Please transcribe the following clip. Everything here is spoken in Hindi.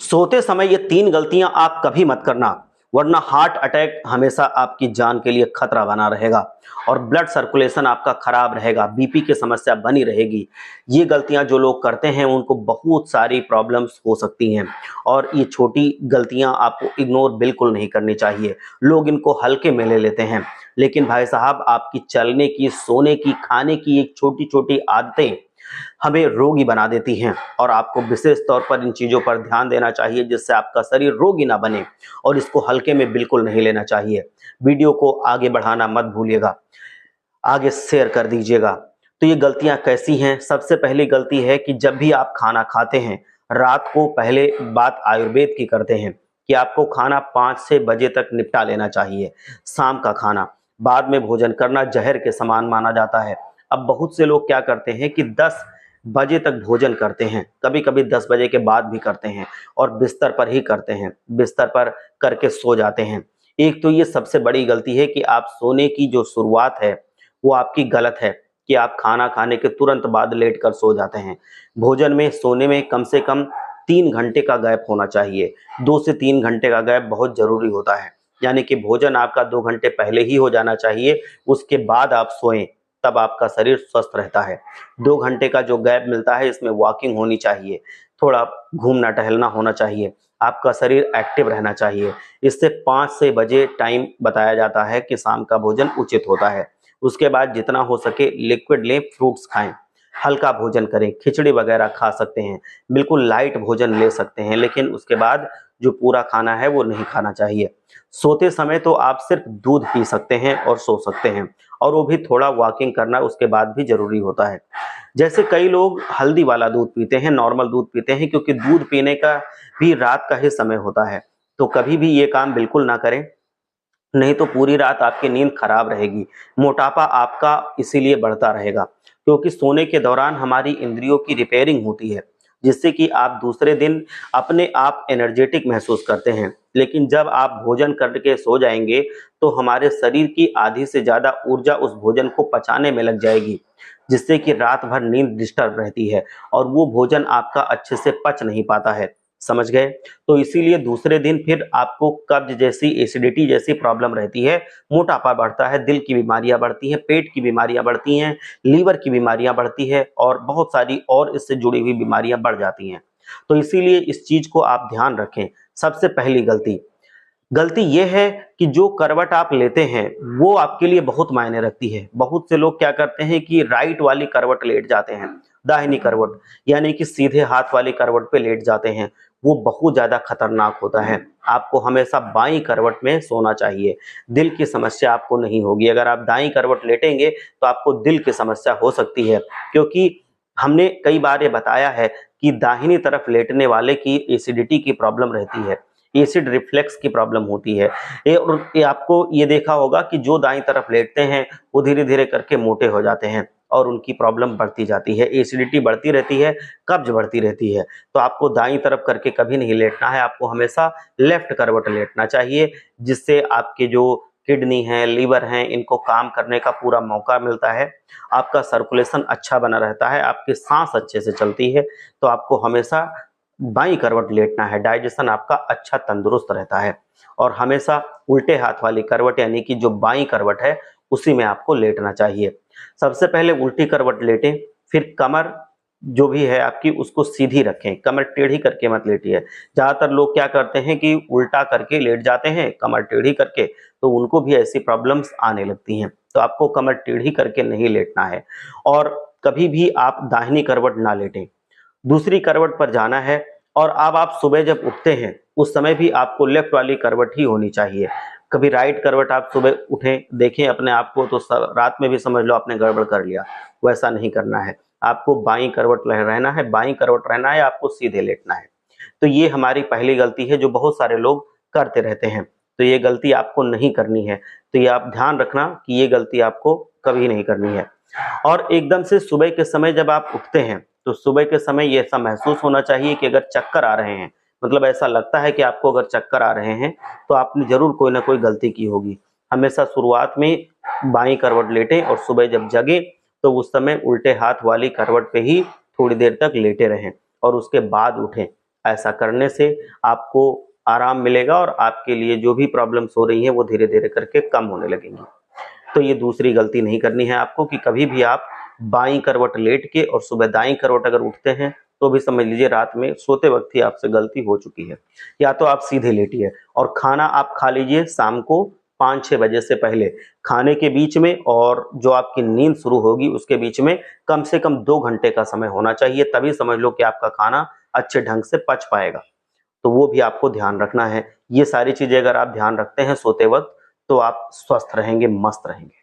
सोते समय ये 3 गलतियां आप कभी मत करना, वरना हार्ट अटैक हमेशा आपकी जान के लिए खतरा बना रहेगा और ब्लड सर्कुलेशन आपका खराब रहेगा, बीपी की समस्या बनी रहेगी। ये गलतियां जो लोग करते हैं उनको बहुत सारी प्रॉब्लम्स हो सकती हैं और ये छोटी गलतियां आपको इग्नोर बिल्कुल नहीं करनी चाहिए। लोग इनको हल्के में ले लेते हैं, लेकिन भाई साहब आपकी चलने की, सोने की, खाने की एक छोटी-छोटी आदतें हमें रोगी बना देती हैं और आपको विशेष तौर पर इन चीज़ों पर ध्यान देना चाहिए जिससे आपका शरीर रोगी ना बने और इसको हल्के में बिल्कुल नहीं लेना चाहिए। वीडियो को आगे बढ़ाना मत भूलिएगा, आगे शेयर कर दीजिएगा। तो ये गलतियां कैसी हैं? सबसे पहली गलती है कि जब भी आप खाना खाते हैं, रात को पहले बात आयुर्वेद की करते हैं कि आपको खाना 5 से बजे तक निपटा लेना चाहिए। शाम का खाना बाद में भोजन करना जहर के समान माना जाता है। अब बहुत से लोग क्या करते हैं कि 10 बजे तक भोजन करते हैं, कभी-कभी 10 बजे के बाद भी करते हैं और बिस्तर पर ही करते हैं, बिस्तर पर करके सो जाते हैं। एक तो ये सबसे बड़ी गलती है कि आप सोने की जो शुरुआत है वो आपकी गलत है कि आप खाना खाने के तुरंत बाद लेटकर सो जाते हैं। भोजन में, सोने में कम से कम 3 घंटे का गैप होना चाहिए। 2 से 3 घंटे का गैप बहुत ज़रूरी होता है। यानी कि भोजन आपका 2 घंटे पहले ही हो जाना चाहिए, उसके बाद आप सोएँ, तब आपका शरीर स्वस्थ रहता है। 2 घंटे का जो गैप मिलता है इसमें वॉकिंग होनी चाहिए, थोड़ा घूमना टहलना होना चाहिए, आपका शरीर एक्टिव रहना चाहिए। इससे 5 से बजे टाइम बताया जाता है कि शाम का भोजन उचित होता है। उसके बाद जितना हो सके लिक्विड लें, फ्रूट्स खाएं, हल्का भोजन करें, खिचड़ी वगैरह खा सकते हैं, बिल्कुल लाइट भोजन ले सकते हैं, लेकिन उसके बाद जो पूरा खाना है वो नहीं खाना चाहिए। सोते समय तो आप सिर्फ दूध पी सकते हैं और सो सकते हैं और वो भी थोड़ा वॉकिंग करना उसके बाद भी ज़रूरी होता है। जैसे कई लोग हल्दी वाला दूध पीते हैं, नॉर्मल दूध पीते हैं क्योंकि दूध पीने का भी रात का ही समय होता है, तो कभी भी ये काम बिल्कुल ना करें, नहीं तो पूरी रात आपकी नींद खराब रहेगी। मोटापा आपका इसीलिए बढ़ता रहेगा क्योंकि सोने के दौरान हमारी इंद्रियों की रिपेयरिंग होती है, जिससे कि आप दूसरे दिन अपने आप एनर्जेटिक महसूस करते हैं। लेकिन जब आप भोजन करके सो जाएंगे तो हमारे शरीर की आधी से ज़्यादा ऊर्जा उस भोजन को पचाने में लग जाएगी, जिससे कि रात भर नींद डिस्टर्ब रहती है और वो भोजन आपका अच्छे से पच नहीं पाता है। समझ गए? तो इसीलिए दूसरे दिन फिर आपको कब्ज जैसी, एसिडिटी जैसी प्रॉब्लम रहती है, मोटापा बढ़ता है, दिल की बीमारियां बढ़ती हैं, पेट की बीमारियां बढ़ती हैं, लीवर की बीमारियां बढ़ती है और बहुत सारी और इससे जुड़ी हुई बीमारियां बढ़ जाती हैं। तो इसीलिए इस चीज को आप ध्यान रखें। सबसे पहली गलती गलती ये है कि जो करवट आप लेते हैं वो आपके लिए बहुत मायने रखती है। बहुत से लोग क्या करते हैं कि राइट वाली करवट लेट जाते हैं, दाहिनी करवट यानी कि सीधे हाथ वाली करवट पे लेट जाते हैं। वो बहुत ज्यादा खतरनाक होता है। आपको हमेशा बाईं करवट में सोना चाहिए। दिल की समस्या आपको नहीं होगी। अगर आप दाईं करवट लेटेंगे तो आपको दिल की समस्या हो सकती है, क्योंकि हमने कई बार ये बताया है कि दाहिनी तरफ लेटने वाले की एसिडिटी की प्रॉब्लम रहती है, एसिड रिफ्लेक्स की प्रॉब्लम होती है। ये आपको ये देखा होगा कि जो दाईं तरफ लेटते हैं वो धीरे धीरे करके मोटे हो जाते हैं और उनकी प्रॉब्लम बढ़ती जाती है, एसिडिटी बढ़ती रहती है, कब्ज बढ़ती रहती है। तो आपको दाईं तरफ करके कभी नहीं लेटना है, आपको हमेशा लेफ्ट करवट लेटना चाहिए, जिससे आपके जो किडनी है, लीवर हैं, इनको काम करने का पूरा मौका मिलता है, आपका सर्कुलेशन अच्छा बना रहता है, आपकी सांस अच्छे से चलती है। तो आपको हमेशा बाईं करवट लेटना है, डाइजेशन आपका अच्छा तंदुरुस्त रहता है। और हमेशा उल्टे हाथ वाली करवट यानी कि जो बाईं करवट है उसी में आपको लेटना चाहिए। सबसे पहले उल्टी करवट लेटें, फिर कमर जो भी है आपकी उसको सीधी रखें, कमर टेढ़ी करके मत लेटिए। ज्यादातर लोग क्या करते हैं कि उल्टा करके लेट जाते हैं कमर टेढ़ी करके, तो उनको भी ऐसी प्रॉब्लम्स आने लगती हैं। तो आपको कमर टेढ़ी करके नहीं लेटना है और कभी भी आप दाहिनी करवट ना लेटें, दूसरी करवट पर जाना है। और अब आप सुबह जब उठते हैं उस समय भी आपको लेफ्ट वाली करवट ही होनी चाहिए। कभी राइट करवट आप सुबह उठें, देखें अपने आप को तो रात में भी समझ लो आपने गड़बड़ कर लिया। वैसा नहीं करना है, आपको बाईं करवट रहना है, बाईं करवट रहना है, आपको सीधे लेटना है। तो ये हमारी पहली गलती है जो बहुत सारे लोग करते रहते हैं। तो ये गलती आपको नहीं करनी है। तो ये आप ध्यान रखना कि ये गलती आपको कभी नहीं करनी है। और एकदम से सुबह के समय जब आप उठते हैं तो सुबह के समय ये ऐसा महसूस होना चाहिए कि अगर चक्कर आ रहे हैं, मतलब ऐसा लगता है कि आपको अगर चक्कर आ रहे हैं तो आपने जरूर कोई ना कोई गलती की होगी। हमेशा शुरुआत में बाईं करवट लेटें और सुबह जब जगे तो उस समय उल्टे हाथ वाली करवट पे ही थोड़ी देर तक लेटे रहें और उसके बाद उठें। ऐसा करने से आपको आराम मिलेगा और आपके लिए जो भी प्रॉब्लम्स हो रही हैं वो धीरे धीरे करके कम होने लगेंगी। तो ये दूसरी गलती नहीं करनी है आपको कि कभी भी आप बाईं करवट लेट के और सुबह दाईं करवट अगर उठते हैं तो भी समझ लीजिए रात में सोते वक्त ही आपसे गलती हो चुकी है। या तो आप सीधे लेटिए और खाना आप खा लीजिए शाम को 5-6 बजे से पहले। खाने के बीच में और जो आपकी नींद शुरू होगी उसके बीच में कम से कम 2 घंटे का समय होना चाहिए, तभी समझ लो कि आपका खाना अच्छे ढंग से पच पाएगा। तो वो भी आपको ध्यान रखना है। ये सारी चीजें अगर आप ध्यान रखते हैं सोते वक्त तो आप स्वस्थ रहेंगे, मस्त रहेंगे।